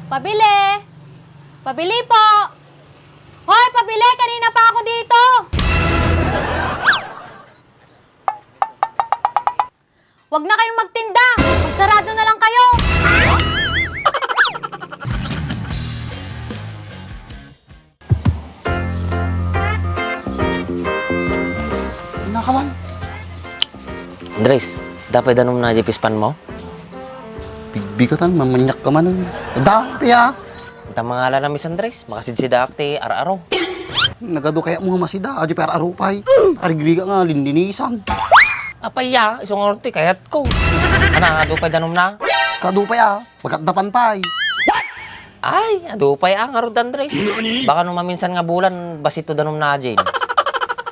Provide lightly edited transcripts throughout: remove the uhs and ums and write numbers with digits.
Pabili! Pabili po! Hoy, pabili! Kanina pa ako dito! Huwag na kayong magtinda! Magsarado na lang kayo! Nakaman. Andres, dapat danom na jipispan mo? Bigbigatan, mamanyak ka man. Dapi ah. Ita mga na Miss Andres, makasid si Dakti, ara-araw. Nagado kaya mga masida, aja per arupay. Arigriga nga, lindinisan. Apay ya, isang orte, kayat ko. Ana, adupay danom na? Kadupay ah, pagkatdapan pay. Ay, adupay ang arod Andres. Baka nung maminsan nga bulan, basito danom na Jane.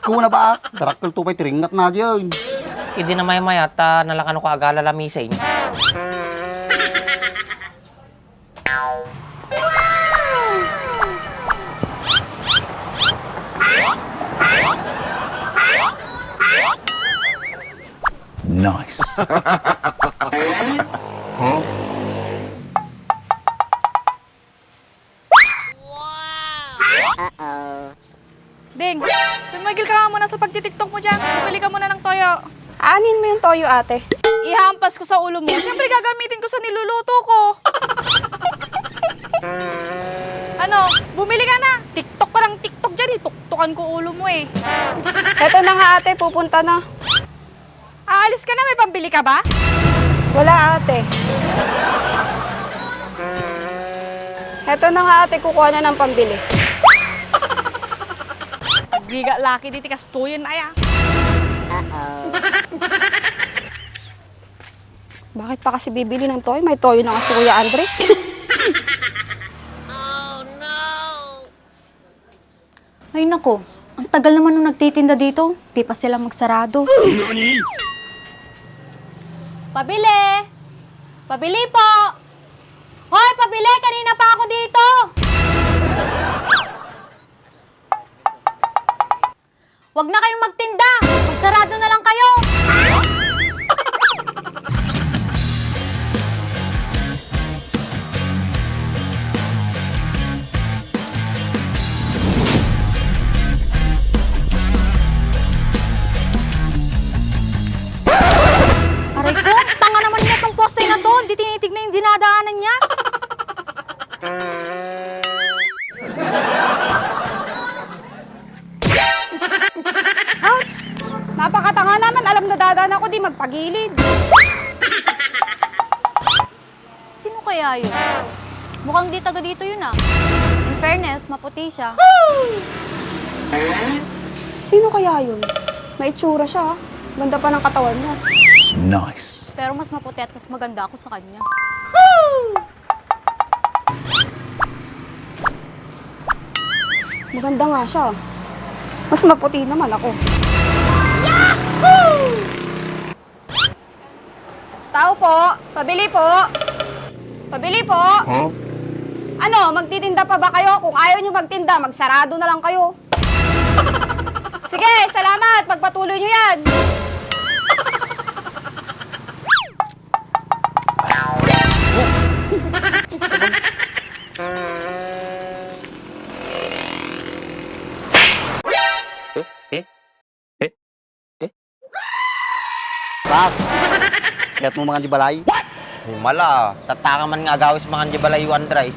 Kuna ba? Darakkel tupay tiringat na dyan. Hindi na may at nalakan ko agala lamisay. Nice. Ding, tumagil ka nga muna sa pagtitiktok mo dyan. Bumili ka muna ng toyo. Anin mo yung toyo, ate? Ihampas ko sa ulo mo. Siyempre gagamitin ko sa niluluto ko. Ano, bumili ka na. TikTok parang TikTok dyan. Tuktukan ko ulo mo eh. Eto na nga, ate. Pupunta na. Aalis ka na, may pambili ka ba? Wala, ate. Eto na nga, ate. Kukuha na ng pambili. Giga laki di tikas tuyon ay ah. Bakit pa kasi bibili ng toyo? May toyo na nga si Kuya Andres. Ay nako, ang tagal naman nung nagtitinda dito. Di pa sila magsarado. Pabili! Pabili po! Hoy, pabili! Kanina pa ako dito! Huwag na kayong magtinda! Magsarado na lang kayo! Aray ko, tanga naman niya itong poste na to. Hindi tinitignan yung dinadaanan niya. Ouch! Napakatanga naman. Alam na dadaan ako, di magpagilid. Sino kaya yun? Mukhang di taga dito yun ah. In fairness, maputi siya. Sino kaya yun? May itsura siya, ah. Ganda pa ng katawan niya. Nice. Pero mas maputi at mas maganda ako sa kanya. Maganda nga siya. Mas maputi naman ako. Tao po, pabili po. Pabili po. Huh? Ano, magtitinda pa ba kayo? Kung ayaw nyo magtinda, magsarado na lang kayo. Sige, salamat. Pagpatuloy nyo yan. Bak, lihat mo mga jibalay. Humala, tataka man nga agawis mga jibalayu Andres.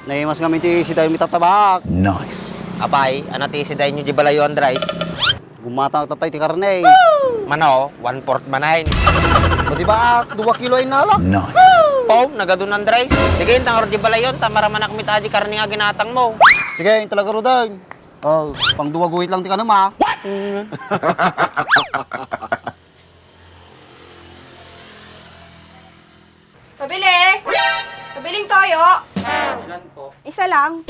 Naimas kami ti si tayo mitatabak. Nice. Apay, anati si dayo jibalayu Andres. Gumatang tatay ti karne. Mano, 1/4 manayin. O diba, 2 kilo ay nala. Nice. Pau, nagadun Andres. Sige, tang ordi balayon, tamara manak mitaji karni nga ginatang mo. Sige, yung talaga rodan. Oh, pang 2 guhit lang ti kanam ha. Pabili. Pabiling toyo. Ilan po? Isa lang.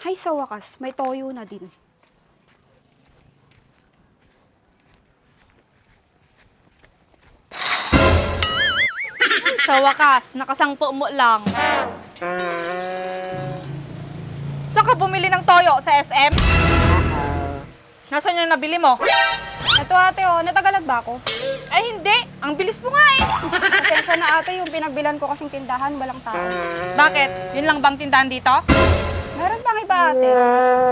Hay, sa wakas, may toyo na din. Sa wakas, nakasangpo mo lang. Saan ka bumili ng toyo? Sa SM? Nasaan yung nabili mo? Ito ate, oh, natagalan ba ako? Ay hindi, ang bilis mo nga eh. Pasensya na ate, yung pinagbilan ko kasing tindahan, walang tao. Bakit? Yun lang bang tindahan dito? Meron pang iba ate.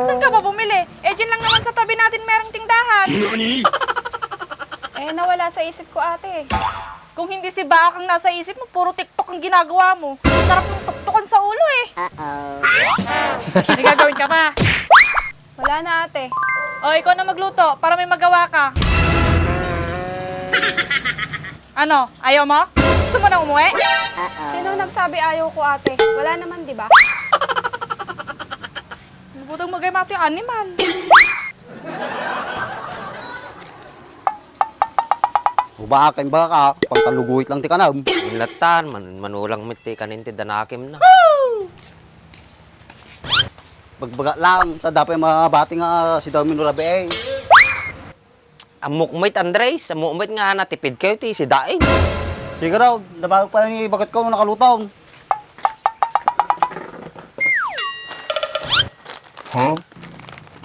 Saan ka ba bumili? Eh, dyan lang naman sa tabi natin merong tindahan. Eh, nawala sa isip ko ate. Kung hindi si Baka ang nasa isip mo, puro TikTok ang ginagawa mo. Sarap ng tuktukan sa ulo eh. May gagawin ka pa. Wala na ate. O, ikaw na magluto para may magawa ka. Ano, ayaw mo? Gusto mo na umuwi? Sino nagsabi ayaw ko ate? Wala naman, di ba? Butang magay mati animal. Baka baka, pagtaluguhit lang ti kanam. Inlatan, manulang miti kaninti danakim na. Bagbaga lang, sa dapat mabati nga si Domino Rabe. Amok mait Andres, amok mait nga natipid kayo ti si Daing. Sige raw, nabagag pa ni bagat ko nakalutaw.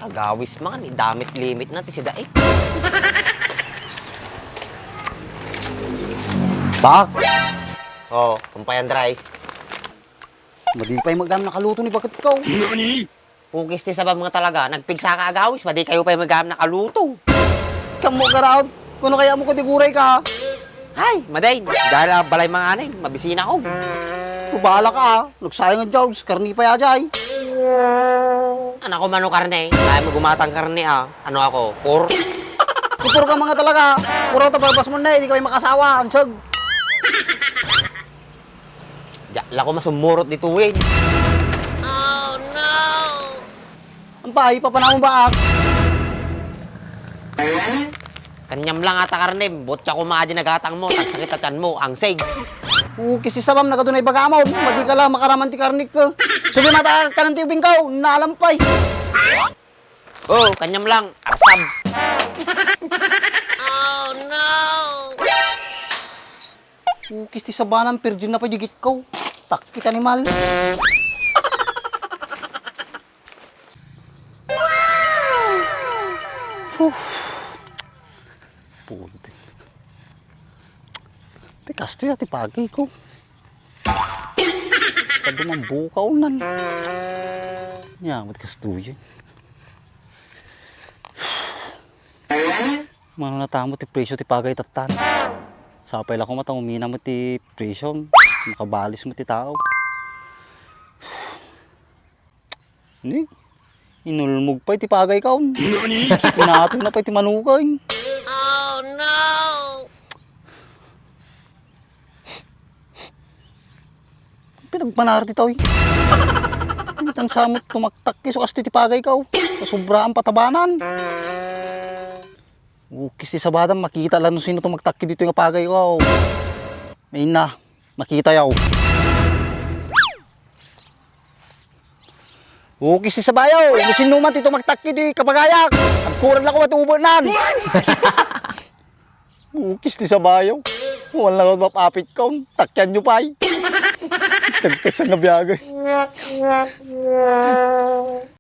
Agawis man, damit limit na ti si Daing. Bak, Oh, kumpay Andres. madipay magdam nakaluto ni bagat ko. Ugis ti sabab mga talaga, nagpigsa ka agawis, di kayo pa magam nakaluto. Kamu ka raw, kuno kaya mo ko tiguray ka. Hay, maday, dahil balay mga anin, mabisina ko. Tubala ka, nagsayang ang jobs, karni pa yajay. Anak ko mano karne, kaya mo gumatang karne Ano ako, por? Kutur ka mga talaga, puro tabarbas mo na, hindi kami makasawa, ansag. Diyan ko masumurot dito, Wayne. Ang pahay, papanamon ba ak? Kanyam lang ata karne, botya ko mga nagatang mo, tagsakit at mo, ang seg. Kisi sabam, nagadunay bagamaw, madi ka lang makaraman ti karnik ka. Sabi mata ka ng tibing ka, nalampay. Oh, kanyam lang, arsab. Kis ti sabanam, perjin na pa digit ko. Takpit animal. Puti. Tikas to yati pagi ko. Kado mambukaw nan. Yamat kastuyo. Mano natamo ti presyo ti pagay tatan. Sapay lang ko matang umina mo ti presyo. Makabalis mo ti tao. Ni, inulmog pa ti pagay kaon. Pinatong na pa ti manukay. Pinagpanar ti tao. Pinitang samot tumaktak kiso kas ti pagay kaw. Sobra ang patabanan. Ukis ti sabadam makita lang no sino tumagtakki dito yung pagay ko. May na, makita yaw. Ukis ti sabayaw, no sino man ti tumagtakki di kapagayak. Agkurang lang ko matubunan. Ukis ti sabayaw. Wala ko mapapit ko, takyan nyo pa'y. Tagkasan na biyagay.